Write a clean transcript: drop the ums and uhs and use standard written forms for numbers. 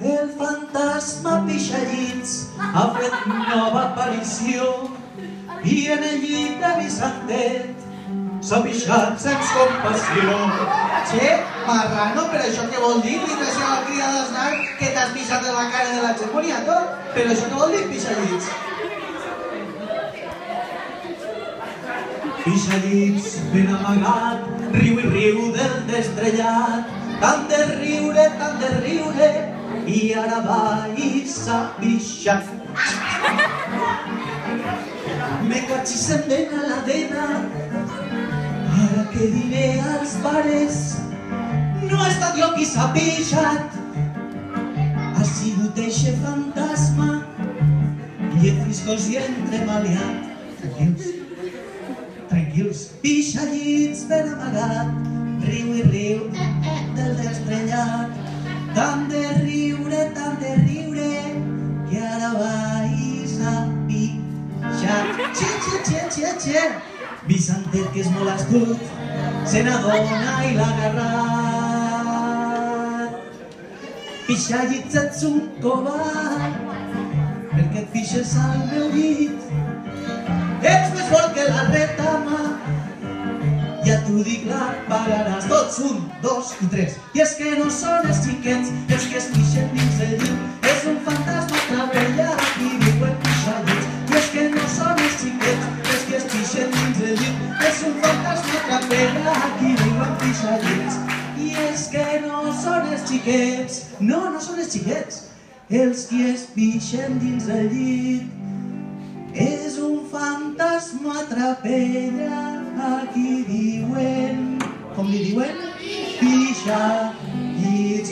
El fantasma pixallits ha fet nova aparició i en el llit de Vicentet s'ha pixat sense compassió. Che, marrano, però això què vol dir? Li tracia la crida d'esnar que t'has pixat de la cara de la Gemoniato? Però això què vol dir, pixallits? Pixallits ben amagat, riu i riu del destrellat, tant de riure, i ara va i s'ha pixat. Me cachis en vena la dena, ara que diré als pares, no ha estat jo qui s'ha pixat, ha sigut eixe fantasma, lletriscos i entremaliat. Tranquils, pixallits ben amagat, riu i riu del destrellat, tant de riure, que ara va i s'ha pixat. Xe, Vicentet, que és molt astut, se n'adona i l'ha agarrat. Pixallits, ets un covard, perquè et pixes al meu llit. Ets més fort que la retama, ja t'ho dic, la pagaràs. Tots, 1, 2 i 3. I és que no són els xiquets els que es pixen dins el llit, és un fantasma treballat i viuen pixallits. I és que no són els xiquets els que es pixen dins el llit, és un fantasma treballat i viuen pixallits. I és que no són els xiquets, no són els xiquets els que es pixen dins el llit, és un fantasma trapella a qui diuen, com li diuen? Pixallits.